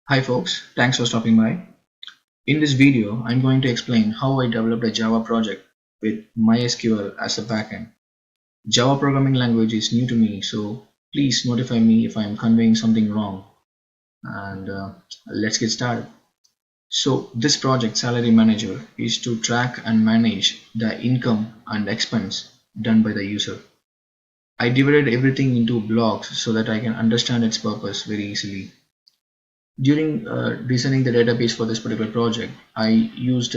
Hi folks, thanks for stopping by. In this video, I'm going to explain how I developed a Java project with MySql as a backend. Java programming language is new to me, so please notify me if I'm conveying something wrong. And let's get started. So this project Salary Manager is to track and manage the income and expense done by the user. I divided everything into blocks so that I can understand its purpose very easily. During designing the database for this particular project, I used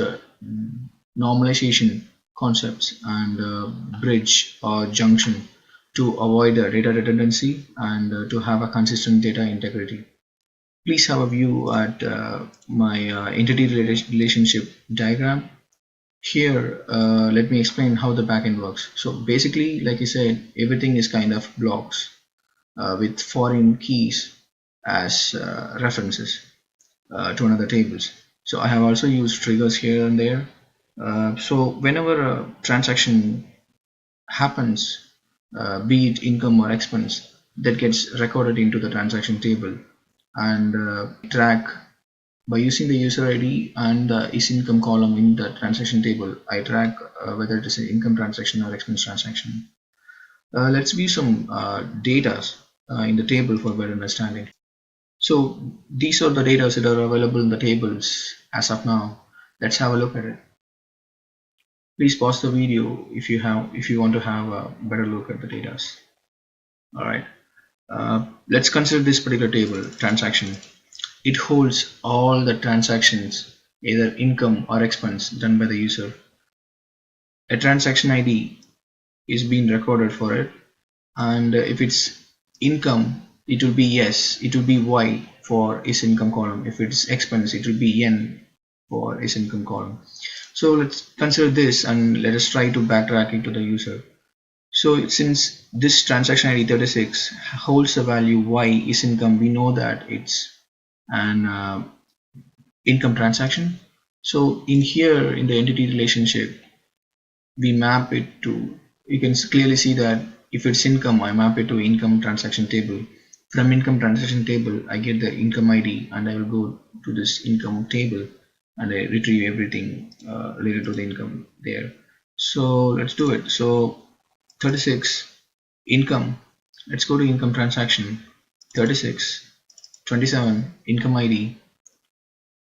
normalization concepts and bridge or junction to avoid data redundancy and to have a consistent data integrity. Please have a view at my entity relationship diagram. Here, let me explain how the backend works. So basically, like I said, everything is kind of blocks with foreign keys as references to another tables. So I have also used triggers here and there. So whenever a transaction happens, be it income or expense, that gets recorded into the transaction table and track by using the user ID and the is income column in the transaction table. I track whether it is an income transaction or expense transaction. Let's view some data in the table for better understanding. So these are the data that are available in the tables as of now. Let's have a look at it. Please pause the video if you want to have a better look at the data. All right. Let's consider this particular table, transaction. It holds all the transactions, either income or expense, done by the user. A transaction ID is being recorded for it, and if it's income, it will be yes, it will be Y for is income column. If it's expense, it will be N for is income column. So let's consider this and let us try to backtrack it to the user. So since this transaction ID 36 holds the value Y is income, we know that it's an income transaction. So in here in the entity relationship, we map it to, you can clearly see that if it's income, I map it to income transaction table. From income transaction table, I get the income ID and I will go to this income table and I retrieve everything related to the income there. So let's do it. So 36 income, let's go to income transaction. 36 27 income ID,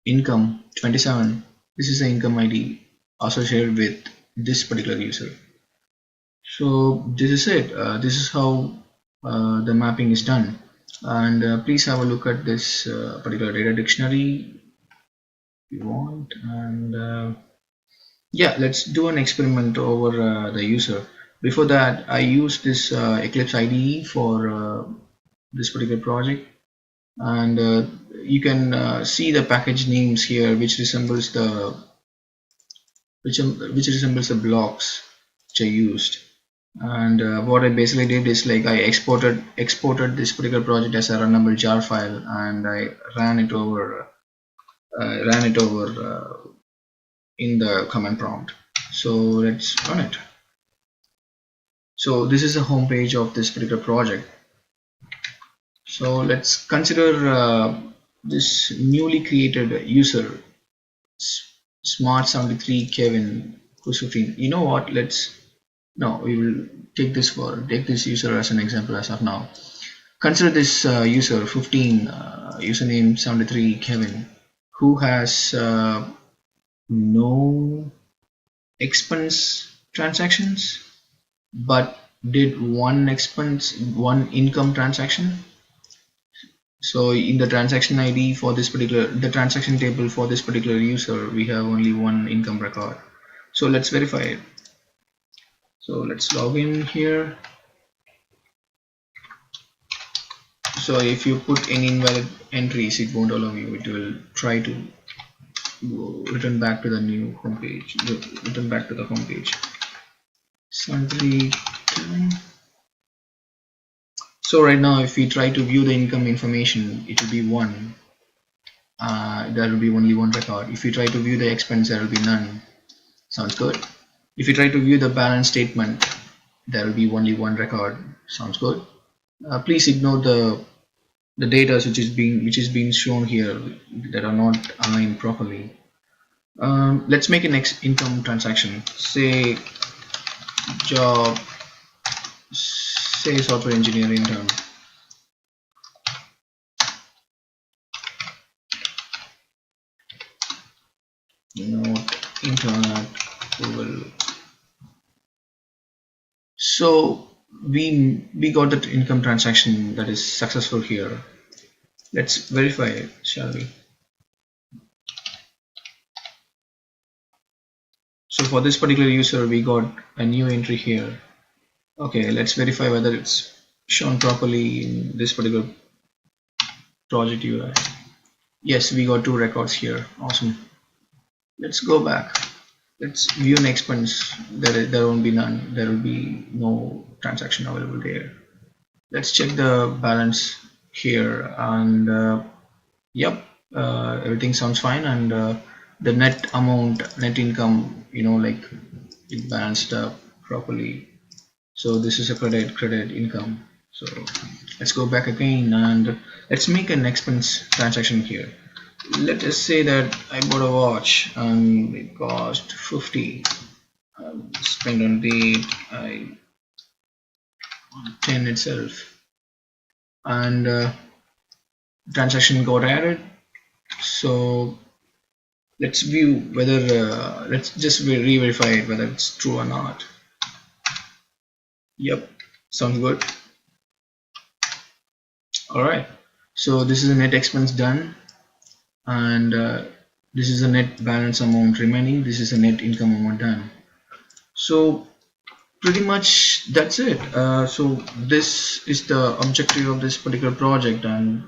income 27, this is the income ID associated with this particular user. So this is it. This is how the mapping is done. And please have a look at this particular data dictionary if you want. And yeah, let's do an experiment over the user. Before that, I used this Eclipse IDE for this particular project, and you can see the package names here, which resembles the which resembles the blocks which I used. And what I basically did is, like, I exported this particular project as a runnable jar file, and I ran it over in the command prompt. So let's run it. So this is the home page of this particular project. So let's consider this newly created user, Smart73 Kevin, who's 15. You know what? We will take this user as an example as of now. Consider this user 15, username 73 Kevin, who has no expense transactions, but did one income transaction. So in the transaction ID for the transaction table for this particular user, we have only one income record. So let's verify it. So let's log in here. So if you put any invalid entries, it won't allow you. It will try to return back to the new home page. Return back to the home page. So right now, if we try to view the income information, it will be 1. There will be only one record. If we try to view the expense, there will be none. Sounds good. If you try to view the balance statement, there will be only one record. Sounds good. Please ignore the the data which is being shown here that are not aligned properly. Let's make a next income transaction. Say job, say software engineer intern. Note intern at Google. So we got that income transaction that is successful here. Let's verify it, shall we? So for this particular user, we got a new entry here. Okay, let's verify whether it's shown properly in this particular project UI. Yes, we got 2 records here. Awesome. Let's go back. Let's view an expense. There won't be none. There will be no transaction available there. Let's check the balance here, and yep, everything sounds fine, and the net amount, net income, like it balanced up properly. So this is a credit income. So let's go back again and let's make an expense transaction here. Let us say that I bought a watch and it cost 50. Spent on date on 10 itself, and transaction got added. So let's view whether let's just re-verify it whether it's true or not. Yep, sounds good. Alright, so this is a net expense done, and this is a net balance amount remaining. This is a net income amount done. So pretty much that's it. So this is the objective of this particular project, and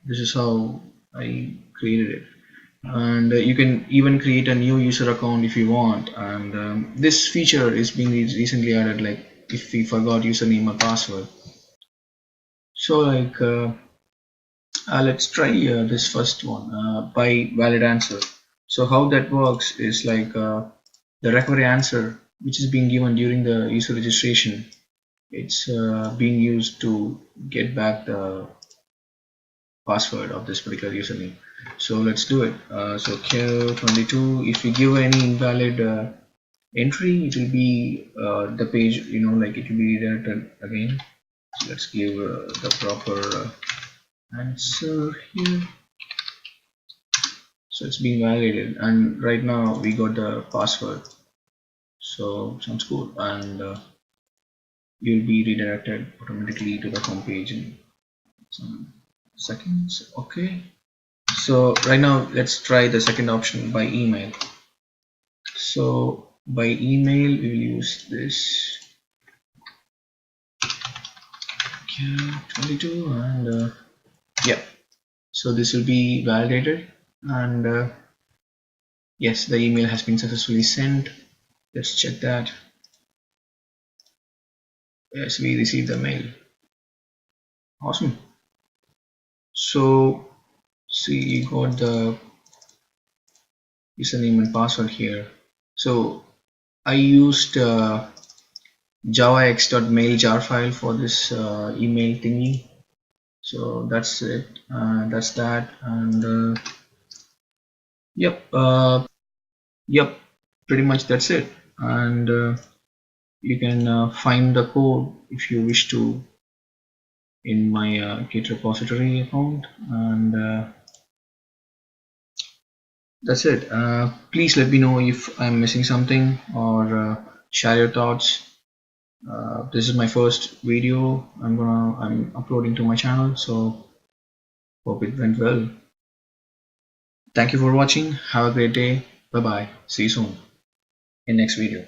this is how I created it. And you can even create a new user account if you want, and this feature is being recently added, like if we forgot username or password. So like let's try this first one, by valid answer. So how that works is like the recovery answer which is being given during the user registration, it's being used to get back the password of this particular username. So let's do it. So care22, if we give any invalid entry, it will be the page, like it will be redirected again. So let's give the proper answer here. So it's being validated, and right now we got the password. So sounds cool, and you'll be redirected automatically to the home page in some seconds. Okay, so right now let's try the second option, by email. So by email we will use this 22, and yeah, so this will be validated, and yes, the email has been successfully sent. Let's check that. Yes, we received the mail. Awesome. So see, you got the username and password here. So I used javax.mail jar file for this email thingy. So that's it. That's that, and yep, pretty much that's it. And you can find the code if you wish to in my Git repository account, and that's it. Please let me know if I'm missing something, or share your thoughts. This is my first video I'm uploading to my channel, so hope it went well. Thank you for watching. Have a great day. Bye bye. See you soon in next video.